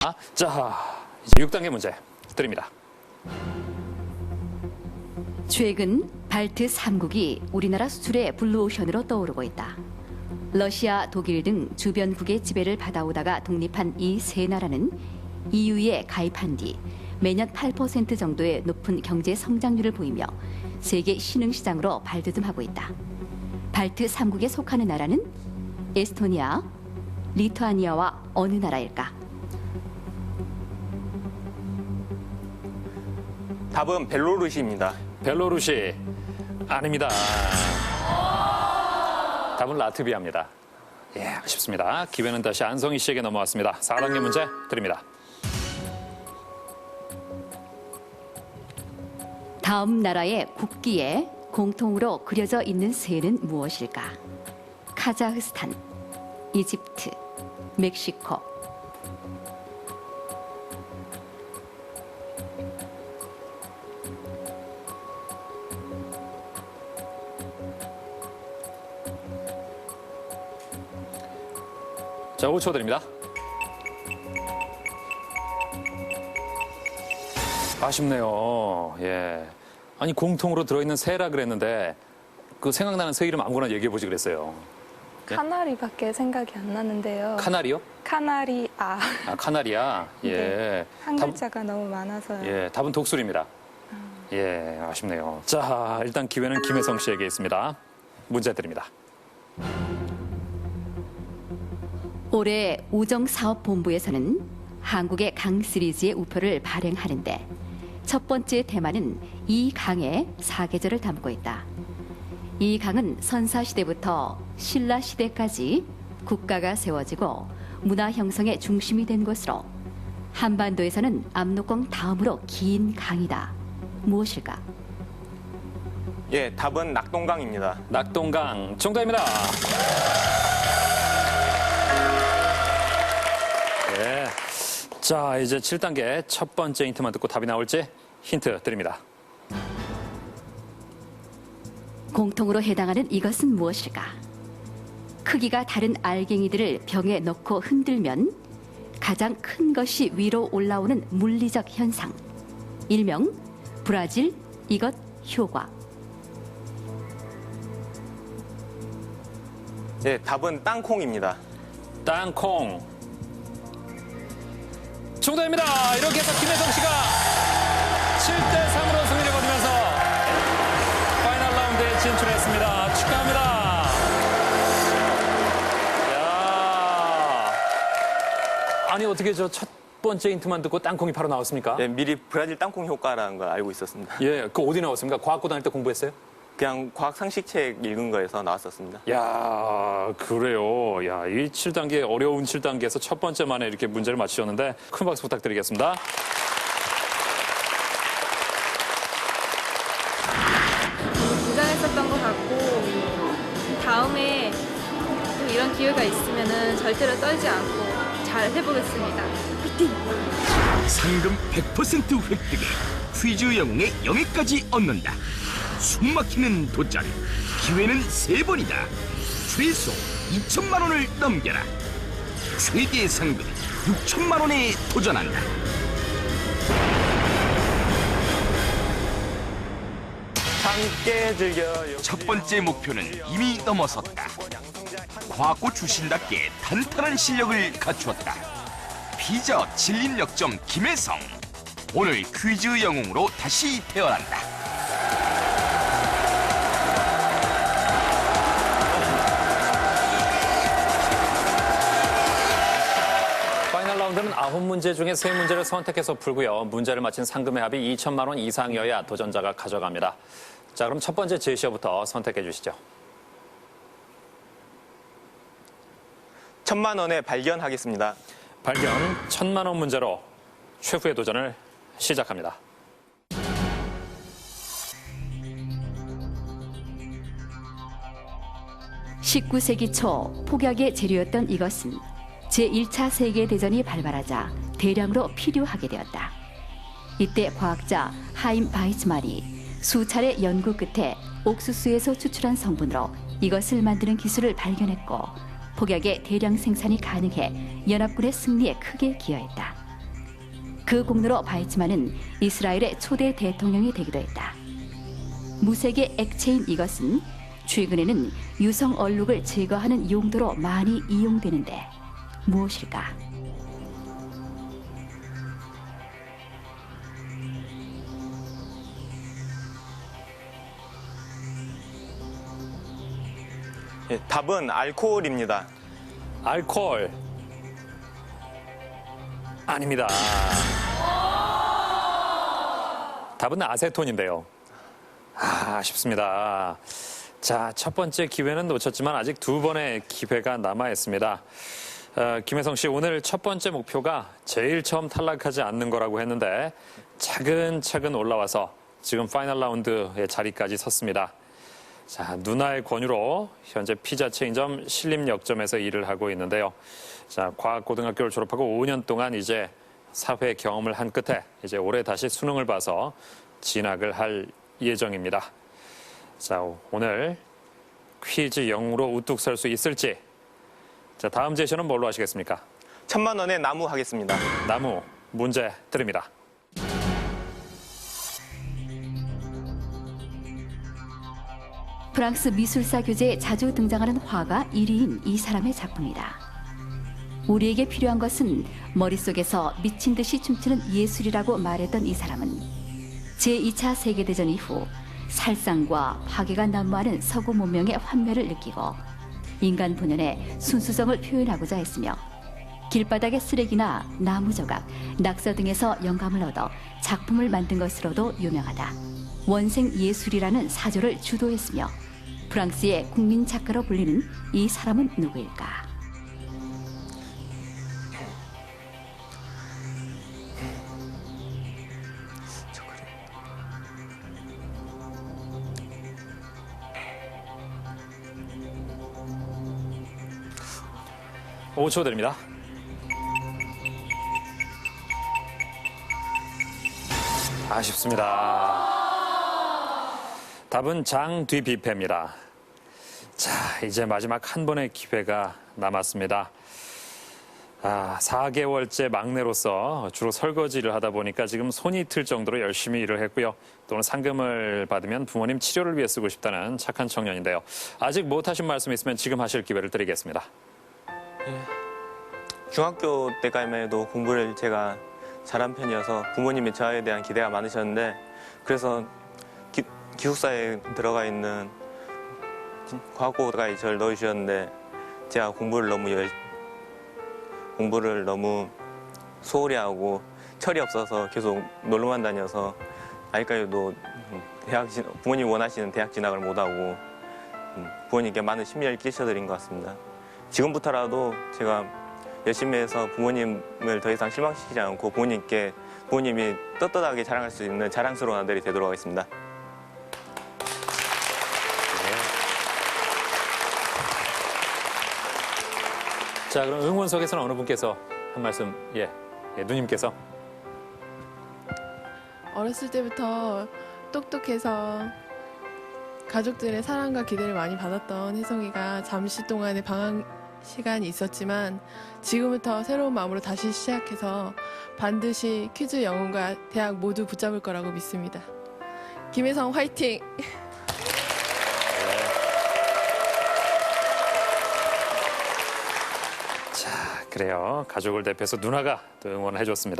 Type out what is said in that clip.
자, 이제 6단계 문제 드립니다. 최근 발트 3국이 우리나라 수출의 블루오션으로 떠오르고 있다. 러시아, 독일 등 주변국의 지배를 받아오다가 독립한 이 세 나라는 EU에 가입한 뒤 매년 8% 정도의 높은 경제 성장률을 보이며 세계 신흥시장으로 발돋움하고 있다. 발트 3국에 속하는 나라는 에스토니아, 리투아니아와 어느 나라일까? 답은 벨로루시입니다. 벨로루시 아닙니다. 답은 라트비아입니다. 예, 아쉽습니다. 기회는 다시 안성희 씨에게 넘어왔습니다. 4단계 문제 드립니다. 다음 나라의 국기에 공통으로 그려져 있는 새는 무엇일까? 카자흐스탄, 이집트, 멕시코. 자, 5초 드립니다. 아쉽네요. 예. 아니, 공통으로 들어있는 새라 그랬는데 그 생각나는 새 이름 아무거나 얘기해보지 그랬어요. 예? 카나리밖에 생각이 안 나는데요. 카나리요? 카나리아. 아, 카나리아. 예. 네. 한 답- 글자가 너무 많아서요. 예, 답은 독수리입니다. 예, 아쉽네요. 자, 일단 기회는 김혜성 씨에게 있습니다. 문제 드립니다. 올해 우정사업본부에서는 한국의 강 시리즈의 우표를 발행하는데 첫 번째 테마는 이 강의 사계절을 담고 있다. 이 강은 선사시대부터 신라시대까지 국가가 세워지고 문화 형성의 중심이 된 곳으로 한반도에서는 압록강 다음으로 긴 강이다. 무엇일까? 예, 답은 낙동강입니다. 낙동강 정답입니다. 예. 자, 이제 7단계 첫 번째 힌트만 듣고 답이 나올지 힌트 드립니다. 공통으로 해당하는 이것은 무엇일까? 크기가 다른 알갱이들을 병에 넣고 흔들면 가장 큰 것이 위로 올라오는 물리적 현상. 일명 브라질 이것 효과. 예, 답은 땅콩입니다. 땅콩 정답입니다. 이렇게 해서 김혜성 씨가 7대3으로 승리를 거두면서 파이널 라운드에 진출했습니다. 축하합니다. 야, 아니 어떻게 저 첫 번째 힌트만 듣고 땅콩이 바로 나왔습니까? 예, 미리 브라질 땅콩 효과라는 걸 알고 있었습니다. 예, 그 어디 나왔습니까? 과학고 다닐 때 공부했어요? 그냥 과학 상식책 읽은 거에서 나왔었습니다. 야, 그래요. 야, 이 7단계, 어려운 7단계에서 첫 번째 만에 이렇게 문제를 맞추셨는데 큰 박수 부탁드리겠습니다. 긴장했었던 것 같고 다음에 또 이런 기회가 있으면은 절대로 떨지 않고 잘 해보겠습니다. 화이팅! 상금 100% 획득에 퀴즈 영웅의 영예까지 얻는다. 숨막히는 도전. 기회는 3번이다. 최소 2천만 원을 넘겨라. 최대 상금 6천만 원에 도전한다. 함께 즐겨요. 첫 번째 목표는 이미 넘어섰다. 과학고 출신답게 탄탄한 실력을 갖추었다. 피자 진림 역점 김혜성. 오늘 퀴즈 영웅으로 다시 태어난다. 파이널 라운드는 9문제 중에 3문제를 선택해서 풀고요. 문제를 맞힌 상금의 합이 2천만 원 이상이어야 도전자가 가져갑니다. 자, 그럼 첫 번째 제시어부터 선택해 주시죠. 1,000만 원에 발견하겠습니다. 발견 1,000만 원 문제로 최후의 도전을 시작합니다. (19세기) 초 폭약의 재료였던 이것은 제1차 세계대전이 발발하자 대량으로 필요하게 되었다. 이때 과학자 하임 바이츠만이 수차례 연구 끝에 옥수수에서 추출한 성분으로 이것을 만드는 기술을 발견했고 폭약의 대량 생산이 가능해 연합군의 승리에 크게 기여했다. 그 공로로 바이츠만은 이스라엘의 초대 대통령이 되기도 했다. 무색의 액체인 이것은 최근에는 유성 얼룩을 제거하는 용도로 많이 이용되는데 무엇일까? 예, 답은 알코올입니다. 알코올. 아닙니다. 답은 아세톤인데요. 아쉽습니다. 자, 첫 번째 기회는 놓쳤지만 아직 두 번의 기회가 남아 있습니다. 김혜성 씨, 오늘 첫 번째 목표가 제일 처음 탈락하지 않는 거라고 했는데 차근차근 올라와서 지금 파이널 라운드의 자리까지 섰습니다. 자, 누나의 권유로 현재 피자 체인점 신림역점에서 일을 하고 있는데요. 자, 과학고등학교를 졸업하고 5년 동안 이제 사회 경험을 한 끝에 이제 올해 다시 수능을 봐서 진학을 할 예정입니다. 자, 오늘 퀴즈 0으로 우뚝 설 수 있을지. 자, 다음 제시어는 뭘로 하시겠습니까? 1,000만 원의 나무 하겠습니다. 나무 문제 드립니다. 프랑스 미술사 교재에 자주 등장하는 화가 1위인 이 사람의 작품이다. 우리에게 필요한 것은 머릿속에서 미친 듯이 춤추는 예술이라고 말했던 이 사람은 제2차 세계대전 이후 살상과 파괴가 난무하는 서구 문명의 환멸을 느끼고 인간 본연의 순수성을 표현하고자 했으며 길바닥의 쓰레기나 나무 조각, 낙서 등에서 영감을 얻어 작품을 만든 것으로도 유명하다. 원생 예술이라는 사조를 주도했으며 프랑스의 국민 작가로 불리는 이 사람은 누구일까? 오 5초 드립니다. 아쉽습니다. 답은 장뒤비패입니다. 자, 이제 마지막 한 번의 기회가 남았습니다. 4개월째 막내로서 주로 설거지를 하다 보니까 지금 손이 틀 정도로 열심히 일을 했고요. 또는 상금을 받으면 부모님 치료를 위해 쓰고 싶다는 착한 청년인데요. 아직 못하신 말씀 있으면 지금 하실 기회를 드리겠습니다. 중학교 때까지만 해도 공부를 제가 잘한 편이어서 부모님이 저에 대한 기대가 많으셨는데 그래서 기숙사에 들어가 있는 과학고가에 저를 넣어주셨는데 제가 공부를 너무 소홀히 하고 철이 없어서 계속 놀러만 다녀서 아직까지도 부모님이 원하시는 대학 진학을 못하고 부모님께 많은 심려를 끼쳐드린 것 같습니다. 지금부터라도 제가 열심히 해서 부모님을 더 이상 실망시키지 않고 부모님이 떳떳하게 자랑할 수 있는 자랑스러운 아들이 되도록 하겠습니다. 자, 그럼 응원석에서는 어느 분께서 한 말씀, 누님께서. 어렸을 때부터 똑똑해서 가족들의 사랑과 기대를 많이 받았던 혜성이가 잠시 동안의 방황 시간이 있었지만 지금부터 새로운 마음으로 다시 시작해서 반드시 퀴즈 영혼과 대학 모두 붙잡을 거라고 믿습니다. 김혜성 화이팅! 자, 그래요. 가족을 대표해서 누나가 또 응원을 해줬습니다.